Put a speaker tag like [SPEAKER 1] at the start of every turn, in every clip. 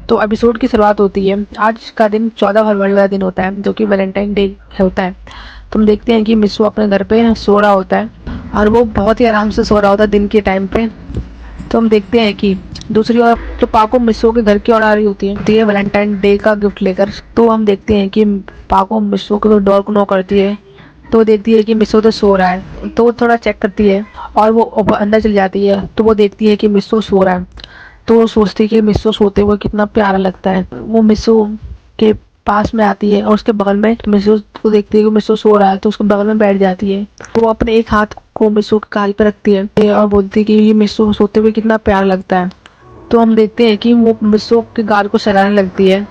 [SPEAKER 1] तो एपिसोड की शुरुआत होती है। आज का दिन 14 फरवरी वाला दिन होता है, जो कि वैलेंटाइन डे होता है। तुम देखते हैं कि मिस्सू अपने घर पे सो रहा होता है और वो बहुत ही आराम से सो रहा होता है दिन के टाइम पे। तो हम देखते हैं कि दूसरी ओर तो पाको मिस्सू के घर की ओर आ रही होती है, तो ये वैलेंटाइन डे का गिफ्ट लेकर। तो हम देखते हैं कि पाको मिस्सू के डोर को नॉक करती है। तो देखती है कि मिस्सू तो सो रहा है, तो वो थोड़ा चेक करती है और वो अंदर चली जाती है। तो वो देखती है कि मिस्सू सो रहा है, तो वो सोचती है कि मिस्सू सोते हुए कितना प्यारा लगता है। वो मिस्सू के पास में आती है और उसके बगल में मिस्सू को देखती है कि मिस्सू सो रहा है, तो उसके बगल में बैठ जाती है। तो वो अपने एक हाथ को मिस्सू के गाल पे रखती है और बोलती है कि ये मिस्सू सोते हुए कितना प्यारा लगता है। तो हम देखते हैं कि वो मिस्सू के गाल को सहलाने लगती है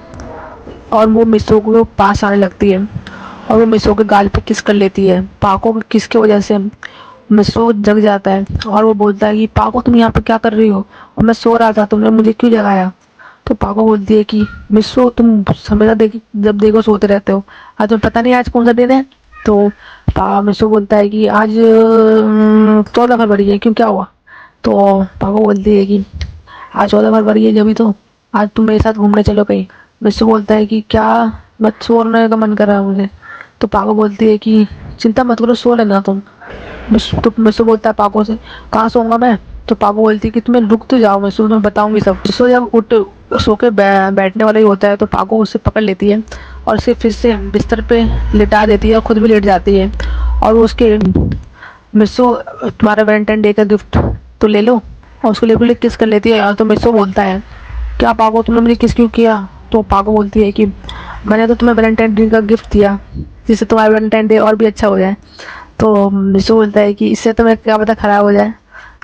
[SPEAKER 1] और वो मिस्सू को पास आने लगती है और वो मिस्सू के गाल पे किस कर लेती है। पाको की किस की वजह से मिस्सू जग जाता है और वो बोलता है कि पाको तुम यहाँ पे क्या कर रही हो, और मैं सो रहा था, तुमने मुझे क्यों जगाया। तो पाको बोलती है कि मिस्सू तुम हमेशा जब देखो सोते रहते हो, आज तुम्हें पता नहीं आज कौन सा दिन है। तो मिस्सू बोलता है कि आज 14 फरवरी है, क्यों क्या हुआ। तो पाको बोलती है कि आज 14 फरवरी है, जब भी तो आज तुम मेरे साथ घूमने चलो कहीं। मिस्सू बोलता है कि क्या, मत सोने का मन कर रहा है मुझे। तो पाको बोलती है कि चिंता मत करो, सो लेना तुम। मिस्सू बोलता है पाको से, कहाँ सोऊंगा मैं। तो पाको बोलती है कि तुम्हें रुक तो जाओ मिस्सू, मैं बताऊंगी सब। मिस्सू जब उठ सो के बैठने वाला ही होता है, तो पाको उसे पकड़ लेती है और उसे फिर से बिस्तर पे लिटा देती है और खुद भी लेट जाती है। और वो उसके, मिस्सू तुम्हारा वैलेंटाइन डे का गिफ्ट तो ले लो, और उसको लिपस्टिक किस कर लेती है यार। तो मिस्सू बोलता है, क्या पाको तुमने मुझे किस क्यों किया। तो पाको बोलती है कि मैंने तो तुम्हें वैलेंटाइन डे का गिफ्ट दिया जिससे तुम्हारा वैलेंटाइन डे और भी अच्छा हो जाए। तो मिस्सू बोलता है कि इससे तुम्हें क्या पता खराब हो जाए।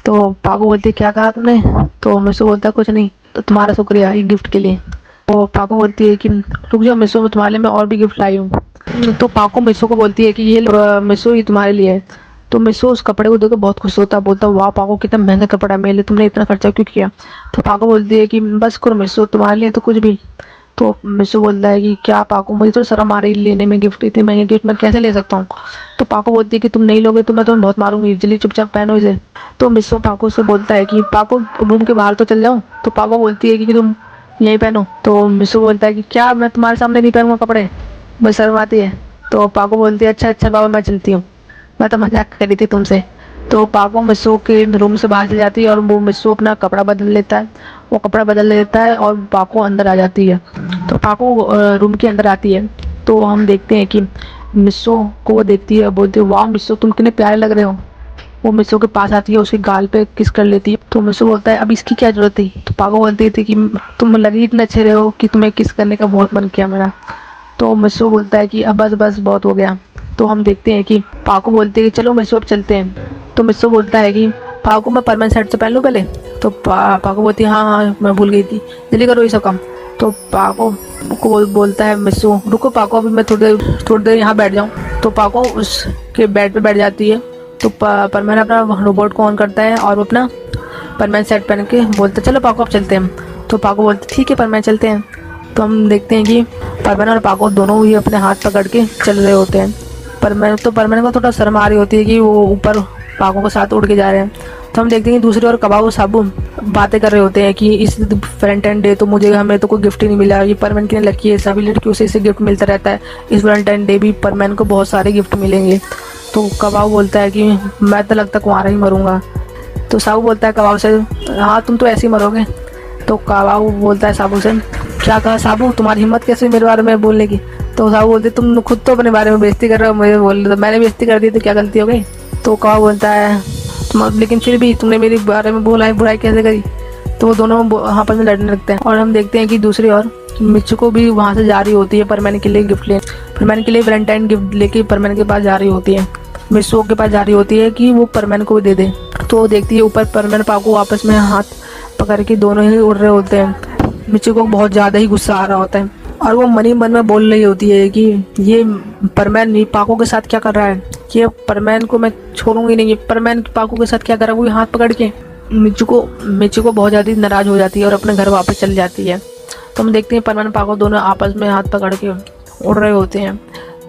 [SPEAKER 1] तो पाको बोलती है क्या कहा तुमने। तो मिस्सू बोलता है कुछ नहीं, तो तुम्हारा शुक्रिया ये गिफ्ट के लिए। तो पाको बोलती है कि रुक जाओ मिस्सू, तुम्हारे लिए मैं और भी गिफ्ट लाई हूँ। तो पाको मिस्सू को बोलती है कि ये मिस्सू ये तुम्हारे लिए है। तो मिस्सू उस कपड़े को देखकर बहुत खुश होता है, बोलता है वाह पाको कितना महंगा कपड़ा है, मेरे लिए तुमने इतना खर्चा क्यों किया। तो पाको बोलती है कि बस करो मिस्सू, तुम्हारे लिए तो कुछ भी। तो मिस्सू बोलता है कि क्या पाको, मुझे तो शर्म आ रही है लेने में गिफ्ट, इतने महंगे गिफ्ट मैं कैसे ले सकता हूँ। तो पाको बोलती है कि तुम नहीं लोगे तो मैं तुम्हें बहुत मारूंगी, जल्दी चुपचाप पहनो इसे। तो मिस्सू पाको से बोलता है कि पाको रूम के बाहर तो चल जाओ। तो पाको बोलती है कि तुम यहीं पहनो। तो मिस्सू बोलता है कि क्या मैं तुम्हारे सामने नहीं पहनूंगा कपड़े, बस शर्म आती है। तो पाको बोलती है अच्छा अच्छा बाबा मैं चलती हूँ, मैं तो मजाक कर रही थी तुमसे। तो पाको मिस्सू के रूम से बाहर चली जाती है और वो मिस्सू अपना कपड़ा बदल लेता है। वो कपड़ा बदल लेता है और पाको अंदर आ जाती है। तो पाको रूम के अंदर आती है, तो हम देखते हैं कि मिस्सू को वो देखती है, बोलती है वाह मिस्सू तुम कितने प्यारे लग रहे हो। वो मिस्सू के पास आती है, उसके गाल पे किस कर लेती है। तो मिस्सू बोलता है अब इसकी क्या जरूरत थी। तो पाको बोलती थी कि तुम लगे ही इतने अच्छे रहे हो कि तुम्हें किस करने का बहुत मन किया मेरा। तो मिस्सू बोलता है कि अब बस बस बहुत हो गया। तो हम देखते हैं कि पाको बोलते हैं कि चलो मिस्सू अब चलते हैं। तो मिस्सू बोलता है कि पाको मैं परमानेंट सेट तो पहन लूँ पहले। तो पाको बोलती है हाँ हाँ मैं भूल गई थी, जल्दी करो ये सब काम। तो पाको को बोलता है मिस्सू रुको पाको, अभी मैं थोड़ी देर यहाँ बैठ जाऊँ। तो पाको उसके बेड पे बैठ जाती है। तो परमैन अपना रोबोट को ऑन करता है और वो अपना परमैन सेट पहन के बोलता है चलो पाको अब चलते हैं। तो पाको बोलते ठीक है परमैन चलते हैं। तो हम देखते हैं कि परमैन और पाको दोनों ही अपने हाथ पकड़ के चल रहे होते हैं। परमैन को थोड़ा शर्म आ रही होती है कि वो ऊपर पाको के साथ उड़ के जा रहे हैं। तो हम देखते हैं कि दूसरी ओर कबाब और साबू बातें कर रहे होते हैं कि इस वैलेंटाइन डे तो हमें तो कोई गिफ्ट ही नहीं मिला, ये परमैन की लकी है, सभी लड़कियों से इसे गिफ्ट मिलता रहता है, इस वैलेंटाइन डे भी परमैन को बहुत सारे गिफ्ट मिलेंगे। तो कबाब बोलता है कि मैं तो लगता कुंवारा ही मरूंगा। तो साबू बोलता है कबाब से हाँ तुम तो ऐसे ही मरोगे। तो कबाब बोलता है साबू से क्या कहा साबू, तुम्हारी हिम्मत कैसे मेरे बारे में बोलने की। तो साबू बोलते तुम खुद तो अपने बारे में बेइज्जती कर रहे हो, मुझे बोल रहे, तो मैंने बेइज्जती कर दी तो क्या गलती हो गई। तो कबाब बोलता है तुम लेकिन फिर भी तुमने मेरे बारे में बोला है, बुराई कैसे करी। तो वो दोनों आपस में लड़ने लगते हैं। और हम देखते हैं कि दूसरी ओर मिचुको भी वहाँ से जा रही होती है परमैन के लिए गिफ्ट लेने, परमैन के लिए वैलेंटाइन गिफ्ट लेके परमैन के पास जा रही होती है, मिचुको के पास जा रही होती है कि वो परमैन को दे दे। तो वो देखती है ऊपर परमैन पाको आपस में हाथ पकड़ के दोनों ही उड़ रहे होते हैं। मिचुको को बहुत ज़्यादा ही गुस्सा आ रहा होता है और वो मन ही मन में बोल रही होती है कि ये परमैन पाको के साथ क्या कर रहा है, ये परमैन को मैं छोड़ूंगी नहीं, ये परमैन पाको के साथ क्या कर रहा है, वो हाथ पकड़ के। मिचुको बहुत ज़्यादा नाराज हो जाती है और अपने घर वापस चली जाती है। तो हम देखते हैं परमैन पाको दोनों आपस में हाथ पकड़ के उड़ रहे होते हैं।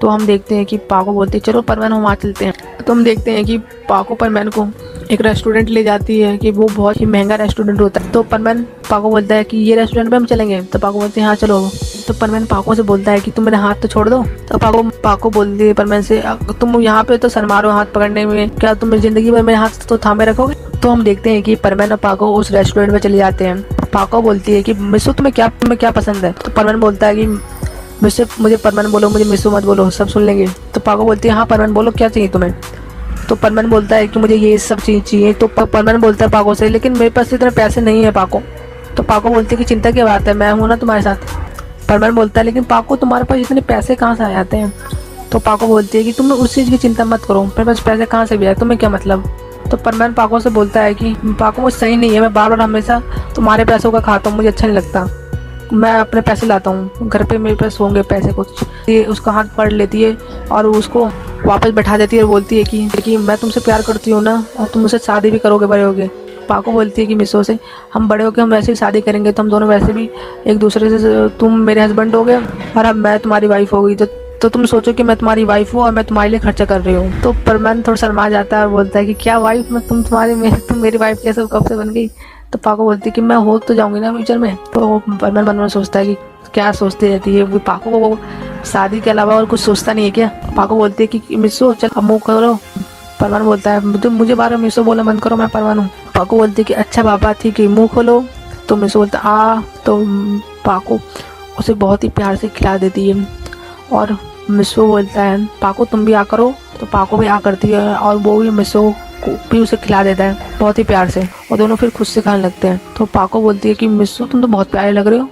[SPEAKER 1] तो हम देखते हैं कि पाको बोलते हैं चलो परमैन हम वहाँ चलते हैं। तो हम देखते हैं कि पाको परमैन को एक रेस्टोरेंट ले जाती है कि वो बहुत ही महंगा रेस्टोरेंट होता है। तो परमैन पाको बोलता है कि ये रेस्टोरेंट में हम चलेंगे। तो पाको बोलते हैं हाँ चलो। तो परमैन पाको से बोलता है कि तुम मेरा हाथ तो छोड़ दो। तो पाको बोलती है परमैन से तुम यहाँ पे तो शर्मा रहे हो हाथ पकड़ने में, क्या तुम मेरी जिंदगी में मेरे हाथ तो थामे रखोगे। तो हम देखते हैं कि परमैन और पाको उस रेस्टोरेंट में चले जाते हैं। पाको बोलती है कि मिस्सू तुम्हें क्या पसंद है। तो परमैन बोलता है कि मुझे परमैन बोलो, मुझे मिस्सू मत बोलो, सब सुन लेंगे। तो पाको बोलती है हाँ परमैन बोलो क्या चाहिए तुम्हें। तो परमैन बोलता है कि मुझे ये सब चीज़ चाहिए। तो परमैन बोलता है पाको से लेकिन मेरे पास इतने पैसे नहीं है पाको। तो पाको बोलती है कि चिंता की बात है, मैं हूँ ना तुम्हारे साथ। परमैन बोलता है लेकिन पाको तुम्हारे पास इतने पैसे कहाँ से आ जाते हैं। तो पाको बोलती है कि तुम उस चीज़ की चिंता मत करो, मेरे पास पैसे कहाँ से भी आए, तुम्हें क्या मतलब। तो परमैन पाको से बोलता है कि पाको मुझे सही नहीं है, मैं बार बार हमेशा तुम्हारे पैसों का खाता हूँ, मुझे अच्छा नहीं लगता, मैं अपने पैसे लाता हूँ, घर पे मेरे पास होंगे पैसे कुछ। ये उसका हाथ पकड़ लेती है और उसको वापस बैठा देती है और बोलती है कि मैं तुमसे प्यार करती हूँ ना, और तुम मुझसे शादी भी करोगे बड़े होगे। पाको बोलती है कि मिसो से हम बड़े होके हम वैसे ही शादी करेंगे, तो हम दोनों वैसे भी एक दूसरे से, तुम मेरे हस्बैंड हो गए और अब मैं तुम्हारी वाइफ हो गई, तो तुम सोचो कि मैं तुम्हारी वाइफ हूँ और मैं तुम्हारे लिए खर्चा कर रही हूँ। तो परमैन थोड़ा शर्मा जाता है और बोलता है कि क्या वाइफ, मैं तुम मेरी वाइफ कैसे कब से बन गई। तो पाको बोलती है कि मैं हो तो जाऊंगी ना फ्यूचर में। तो परमैन मन में सोचता है कि क्या सोचती रहती है, वो पाको को शादी के अलावा और कुछ सोचता नहीं है क्या। पाको बोलती है कि मिसो चल अब मुँह करो। परमैन बोलता है मुझे बार बार मिसो बोला बंद करो, मैं परमैन हूँ। पाको बोलती है कि अच्छा बाबा ठीक है मुँह खोलो। तो मिसो बोलता आ। तो पाको उसे बहुत ही प्यार से खिला देती है और मिसो बोलता है पाको तुम भी आ करो। तो पाको भी आ करती है और वो भी मिसो को भी उसे खिला देता है बहुत ही प्यार से, और दोनों फिर खुद से खाने लगते हैं। तो पाको बोलती है कि मिसो तुम तो बहुत प्यारे लग रहे हो।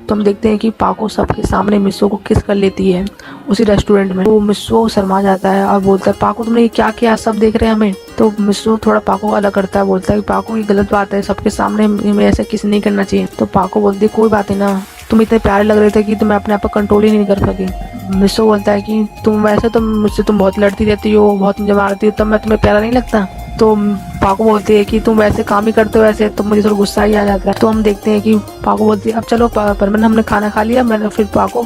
[SPEAKER 1] तो हम देखते हैं कि पाको सबके सामने मिसो को किस कर लेती है उसी रेस्टोरेंट में। तो मिसो शर्मा जाता है और बोलता है पाको तुमने ये क्या किया, सब देख रहे हैं हमें। तो मिसो थोड़ा पाको अलग करता है, बोलता है कि पाको ये गलत बात है, सबके सामने में ऐसा किसी नहीं करना चाहिए। तो पाको बोलती है कोई बात नहीं ना, तुम इतने प्यारे लग रहे थे कि तुम्हें अपने आप पर कंट्रोल ही नहीं कर सकी। मिसो बोलता है कि तुम वैसे तो मुझसे तुम बहुत लड़ती रहती हो, बहुत मुझे मारती हो, तब मैं तुम्हें प्यारा नहीं लगता। तो पाको बोलती है कि तुम वैसे काम ही करते हो ऐसे, तो मुझे थोड़ा गुस्सा ही आ जाता है। तो हम देखते हैं कि पाको बोलती है अब चलो परमैन हमने खाना खा लिया। मैंने फिर पाको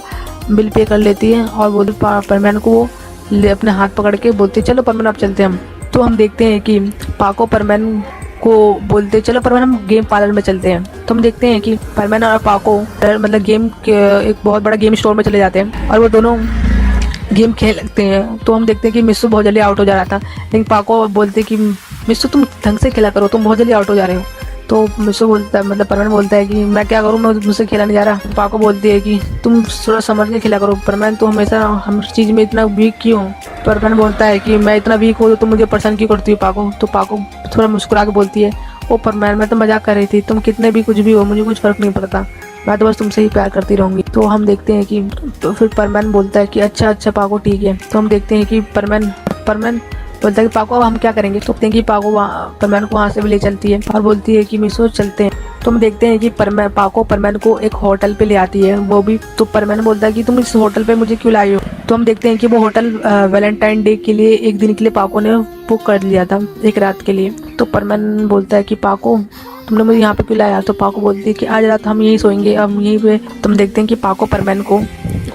[SPEAKER 1] बिल पे कर लेती है और बोलती परमैन को वो अपने हाथ पकड़ के बोलती है चलो परमैन अब चलते हैं हम। तो हम देखते हैं कि पाको परमैन को बोलते चलो परमैन हम गेम पार्लर में चलते हैं। तो हम देखते हैं कि परमैन और पाको मतलब गेम के एक बहुत बड़ा गेम स्टोर में चले जाते हैं और वो दोनों गेम खेल लगते हैं। तो हम देखते हैं कि मिस्सू बहुत जल्दी आउट हो जा रहा था, लेकिन पाको बोलते कि मिस्सू तुम ढंग से खेला करो, तुम बहुत जल्दी आउट हो जा रहे हो। तो मिस्सू बोलता है मतलब परमैन बोलता है कि मैं क्या करूँ, मैं मुझसे खेला नहीं जा रहा। पाको बोलती है कि तुम थोड़ा समझ के खेला करो परमैन, तो हमेशा हम चीज़ में इतना वीक क्यों। परमैन बोलता है कि मैं इतना वीक हूँ तो तुम मुझे परेशान क्यों करती हो पाको। तो पाको थोड़ा मुस्कुरा के बोलती है ओ परमैन मैं तो मजाक कर रही थी, तुम कितने भी कुछ भी हो मुझे कुछ फ़र्क नहीं पड़ता, मैं तो बस तुमसे ही प्यार करती रहूँगी। तो हम देखते हैं कि तो फिर परमैन बोलता है कि अच्छा पाको ठीक है। तो हम देखते हैं कि परमैन बोलता है कि पाको अब हम क्या करेंगे। तो देखते हैं कि पाको परमैन को वहाँ से भी ले चलती है और बोलती है कि मिसो चलते हैं। तो हम देखते हैं कि पाको परमैन को एक होटल पे ले आती है, वो भी। तो परमैन बोलता है कि तुम इस होटल पे मुझे क्यों लाई हो। तो हम देखते हैं कि वो होटल वैलेंटाइन डे के लिए एक दिन के लिए पाको ने बुक कर लिया था, एक रात के लिए। तो परमैन बोलता है कि पाको तुमने मुझे यहाँ पे क्यों लाया। तो पाको बोलती है कि आज रात हम यहीं सोएंगे, अब यहीं पे। तुम देखते हैं कि पाको परमैन को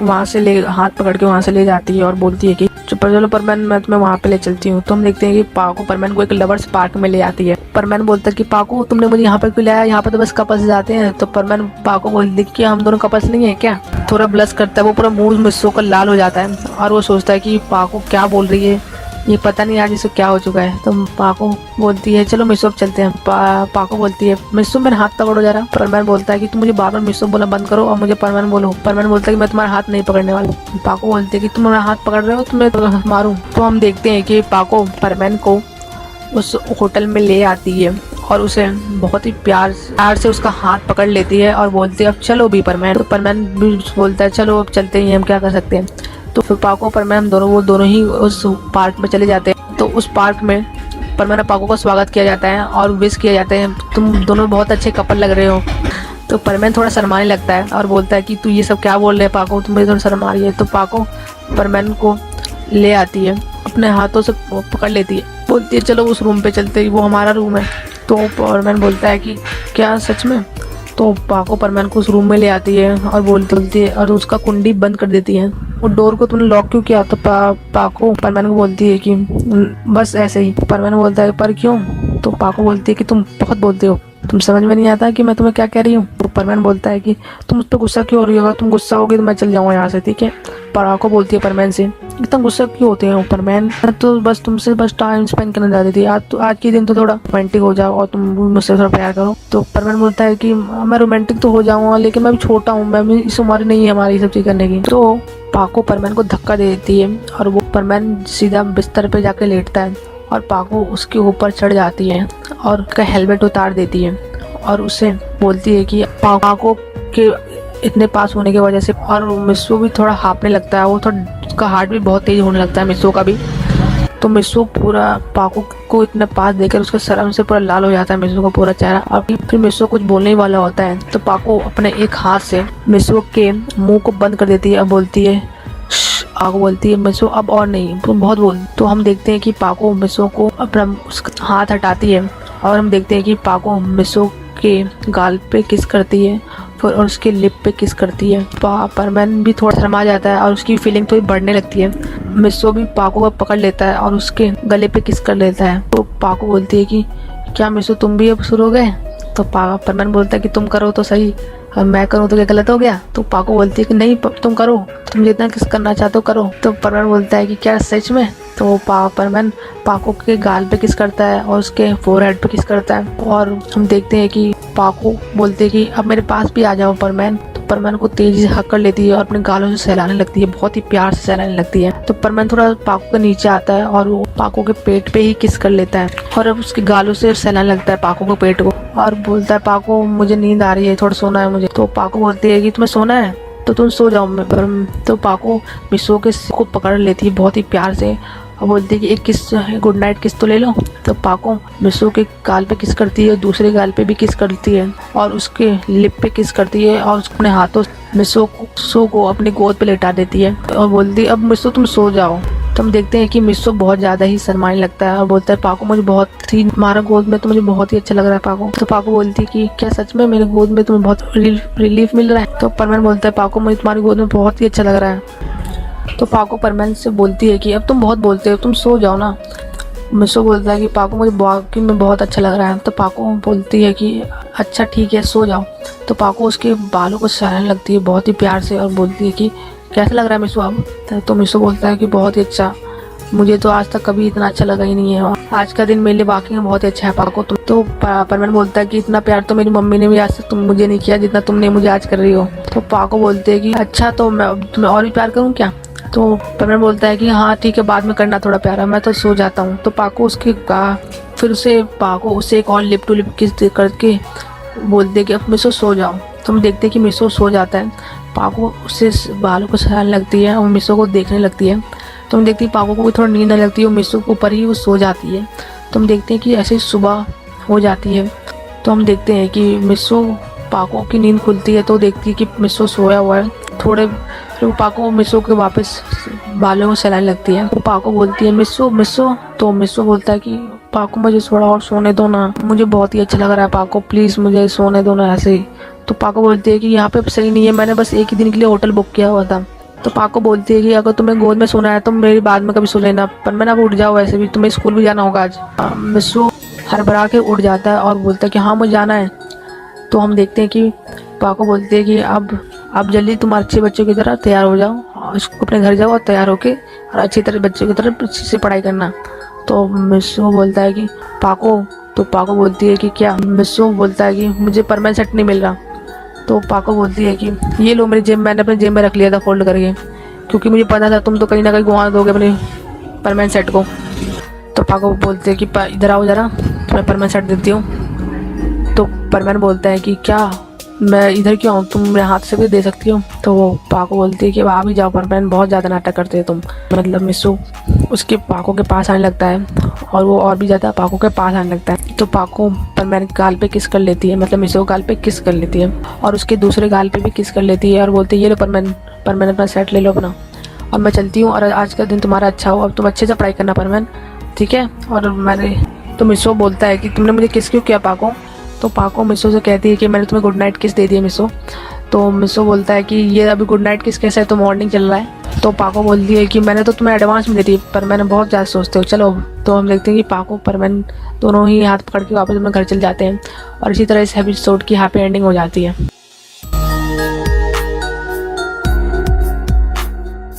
[SPEAKER 1] वहाँ से हाथ पकड़ के वहाँ से ले जाती है और बोलती है कि चलो परमैन मैं तुम्हें वहाँ पे ले चलती हूँ। तो हम देखते हैं कि पाको परमैन को एक लवर्स पार्क में ले आती है। परमैन बोलता है कि पाको तुमने मुझे यहाँ पर क्यों लाया, यहाँ पर तो बस कपल्स जाते हैं। तो परमैन पाको बोलती है कि हम दोनों कपल्स नहीं है क्या। थोड़ा ब्लश करता है, वो पूरा मुँह मिस्सो का लाल हो जाता है और वो सोचता है कि पाको क्या बोल रही है, ये पता नहीं आज इसे क्या हो चुका है। तो पाको बोलती है चलो मिस्सो अब चलते हैं। पाको बोलती है मिस्सो मेरा हाथ पकड़ो जरा। परमैन बोलता है कि तुम मुझे बार बार मिस्सो बोला बंद करो और मुझे परमैन बोलो। परमैन बोलता है कि मैं तुम्हारा हाथ नहीं पकड़ने वाला। पाको बोलती है कि तुम मेरा हाथ पकड़ रहे हो तो मैं तो मारूं। तो हम देखते हैं कि पाको परमैन को उस होटल में ले आती है और उसे बहुत ही प्यार से उसका हाथ पकड़ लेती है और बोलती है अब चलो भी परमैन। तो परमैन भी बोलता है चलो अब चलते हैं, हम क्या कर सकते हैं। तो फिर पाको परमैन वो दोनों ही उस पार्क में चले जाते हैं। तो उस पार्क में परमैन और पाको का स्वागत किया जाता है और विश किया जाता है तुम दोनों बहुत अच्छे कपल लग रहे हो। तो परमैन थोड़ा शर्माने लगता है और बोलता है कि तू ये सब क्या बोल रहे है पाको, तुम मुझे थोड़ा शर्मा रही है। तो पाको परमैन को ले आती है, अपने हाथों से पकड़ लेती है, बोलती है चलो उस रूम पे चलते हैं, वो हमारा रूम है। तो परमैन बोलता है कि क्या सच में। तो पाको परमैन को उस रूम में ले आती है और बोलती है और उसका कुंडी बंद कर देती है। वो डोर को तुमने लॉक क्यों किया। तो पाको परमैन को बोलती है कि बस ऐसे ही। परमैन बोलता है पर क्यों। तो पाको बोलती है कि तुम बहुत बोलते हो, तुम समझ में नहीं आता कि मैं तुम्हें क्या कह रही हूँ। तो परमैन बोलता है कि तुम उस पर गुस्सा क्यों हो रही होगा, तुम गुस्सा होगी तो मैं चल जाऊँगा यहाँ से, ठीक है। पाको बोलती है परमैन से, इतना गुस्सा क्यों होते हो परमैन, तो बस तुमसे बस टाइम स्पेंड करना चाहती थी, आज के दिन तो थोड़ा रोमांटिक हो जाओ और तुम मुझसे थोड़ा प्यार करो। तो परमैन बोलता है कि मैं रोमांटिक तो हो जाऊँगा लेकिन मैं भी छोटा हूँ, मैं भी इस उम्र नहीं है हमारी सब चीज़ करने की। तो पाको परमैन को धक्का दे देती है और वो परमैन सीधा बिस्तर पे जाके लेटता है और पाको उसके ऊपर चढ़ जाती है और उसका हेलमेट उतार देती है और उसे बोलती है कि पाको के इतने पास होने की वजह से, और मिस्सो भी थोड़ा हाँफने लगता है, वो थोड़ा उसका हार्ट भी बहुत तेज होने लगता है मिस्सो का भी। तो मिस्सो पूरा पाको को इतना पास देकर उसके शर्म से पूरा लाल हो जाता है मिस्सो का पूरा चेहरा। और फिर मिस्सो कुछ बोलने ही वाला होता है तो पाको अपने एक हाथ से मिस्सो के मुंह को बंद कर देती है और बोलती है, पाको बोलती है मिस्सो अब और नहीं, तुम बहुत बोल। तो हम देखते हैं कि पाको मिस्सो को अपना उसका हाथ हटाती है और हम देखते हैं कि पाको मिस्सो के गाल पे किस करती है और उसके लिप पे किस करती है। परमैन भी थोड़ा शर्मा जाता है और उसकी फीलिंग थोड़ी बढ़ने लगती है। मिस्सो भी पाको को पकड़ लेता है और उसके गले पे किस कर लेता है। तो पाको बोलती है कि क्या मिस्सो तुम भी अब शुरू हो गए। तो परमैन बोलता है कि तुम करो तो सही और मैं करूँ तो क्या गलत हो गया। तो पाको बोलती है कि नहीं तुम करो, तुम जितना किस करना चाहते हो करो। तो परमैन बोलता है कि क्या सच में। तो परमैन पाको के गाल पे किस करता है और उसके फोरहेड पे किस करता है और हम देखते हैं कि पाको बोलते हैं कि अब मेरे पास भी आ जाओ परमैन। तो परमैन को तेजी से हक कर लेती है और अपने गालों से सहलाने लगती है, बहुत ही प्यार से सहलाने लगती है। तो परमैन थोड़ा पाको के नीचे आता है और वो पाको के पेट पे ही किस कर लेता है और अब उसके गालों से सहलाने लगता है पाको के पेट को और बोलता है पाको मुझे नींद आ रही है, थोड़ा सोना है मुझे। तो पाको बोलती है कि तुम्हें सोना है तो तुम सो जाओ। तो पाको मिस्सो के सिर को पकड़ लेती है बहुत ही प्यार से और बोलती है कि एक किस, गुड नाइट किस तो ले लो। तो पाको मिस्सो के गाल पे किस करती है, दूसरे गाल पे भी किस करती है और उसके लिप पे किस करती है और अपने हाथों मिस्सो को अपनी गोद पे लेटा देती है और बोलती है अब मिस्सो तुम सो जाओ। तो हम देखते हैं कि मिस्सो बहुत ज़्यादा ही शर्माने लगता है और बोलता है पाको मुझे बहुत ही तुम्हारा गोद में तो मुझे बहुत ही अच्छा लग रहा है पाको। तो पाको बोलती है कि क्या सच में मेरे गोद में तुम्हें बहुत रिलीफ मिल रहा है। तो परमैन बोलता है पाको मुझे तुम्हारी गोद में बहुत ही अच्छा लग रहा है। तो पाको परमैन से बोलती है कि अब तुम बहुत बोलते हो, तुम सो जाओ ना। मिस्सो बोलता है कि पाको मुझे वाकई में बहुत अच्छा लग रहा है। तो पाको बोलती है कि अच्छा ठीक है सो जाओ। तो पाको उसके बालों को सहलाने लगती है बहुत ही प्यार से और बोलती है कि कैसा लग रहा है मिस्सो अब। तो मिस्सो बोलता है कि बहुत ही अच्छा, मुझे तो आज तक कभी इतना अच्छा लगा ही नहीं है, आज का दिन मेरे लिए वाकई में बहुत ही अच्छा है पाको। तो परमैन बोलता है कि इतना प्यार तो मेरी मम्मी ने भी आज तक तुम मुझे नहीं किया जितना तुमने मुझे आज कर रही हो। तो पाको बोलते है कि अच्छा तो मैं तुम्हें और भी प्यार करूँ क्या। तो परमैन बोलता है कि हाँ ठीक है बाद में करना थोड़ा प्यारा, मैं तो सो जाता हूँ। तो पाको उसके फिर पाको उसे एक और लिप टू लिप किस करके बोलते कि अब मिस्सो सो जाओ। तो हम देखते हैं कि मिस्सो सो जाता है, पाको उससे बालों को सहलाने लगती है और मिस्सो को देखने लगती है। तो हम देखते हैं पाको को भी थोड़ा नींद आने लगती है और मिस्सो के ऊपर ही वो सो जाती है। तो हम देखते हैं कि ऐसे ही सुबह हो जाती है। तो हम देखते हैं कि मिस्सो पाको की नींद खुलती है तो देखती है कि मिस्सो सोया हुआ है। थोड़े फिर पाको मिस्सो के वापस बालों को सहलाने लगती है। तो पाको बोलती है मिस्सो मिस्सो। तो मिस्सो बोलता है कि पाको मुझे थोड़ा और सोने दो ना, मुझे बहुत ही अच्छा लग रहा है पाको, प्लीज़ मुझे सोने दो ना ऐसे ही। तो पाको बोलती है कि यहाँ पे सही नहीं है, मैंने बस एक ही दिन के लिए होटल बुक किया हुआ था। तो पाको बोलती है कि अगर तुम्हें गोद में सोना है तो मेरी बाद में कभी सो लेना, पर मैं अब उठ जाओ, वैसे भी तुम्हें स्कूल भी जाना होगा आज। मिस्सो हड़बड़ा के उठ जाता है और बोलता है कि हाँ मुझे जाना है। तो हम देखते हैं कि पाको बोलते हैं कि अब जल्दी तुम अच्छे बच्चों की तरह तैयार हो जाओ और अपने घर जाओ और तैयार होके और अच्छी तरह बच्चों की तरह अच्छे से पढ़ाई करना। तो मिस्सो बोलता है कि पाको, तो पाको बोलती है कि क्या। मिस्सो बोलता है कि मुझे परमानेंट सेट नहीं मिल रहा। तो पाको बोलती है कि ये लो मेरी जेब, मैंने अपने जेब में रख लिया था फोल्ड करके, क्योंकि मुझे पता था तुम तो कहीं ना कहीं गुआ दोगे अपने परमानेंट सेट को। तो पाको बोलते हैं कि इधर आओ ज़रा, तुम्हें परमानेंट सेट देती हूँ। तो परमैन बोलता है कि क्या मैं इधर क्यों आऊँ, तुम मेरे हाथ से भी दे सकती हो। तो वो पाको बोलती है कि आ भी जाओ परमैन, बहुत ज़्यादा नाटक करते हो तुम। मतलब मिस्सो उसके पाको के पास आने लगता है और वो और भी ज़्यादा पाको के पास आने लगता है। तो पाको परमैन के गाल पे किस कर लेती है, मतलब मिस्सो गाल पे किस कर लेती है और उसके दूसरे गाल पे भी किस कर लेती है और बोलती है ये लो परमैन अपना सेट ले लो अपना, और मैं चलती हूँ और आज का दिन तुम्हारा अच्छा हो, अब तुम अच्छे से पढ़ाई करना परमैन, ठीक है। और मैंने तो मिस्सो बोलता है कि तुमने मुझे किस क्यों किया पाको। तो पाको मिस्सो से कहती है कि मैंने तुम्हें गुड नाइट किस दे दी है मिस्सो। तो मिसो बोलता है कि ये अभी गुड नाइट किस कैसे है, तो मॉर्निंग चल रहा है। तो पाको बोलती है कि मैंने तो तुम्हें एडवांस में दी थी, पर मैंने बहुत ज़्यादा सोचते हो, चलो। तो हम देखते हैं कि पाको परमैन दोनों ही हाथ पकड़ के वापस अपने घर चल जाते हैं, और इसी तरह इस एपिसोड की हैप्पी एंडिंग हो जाती है।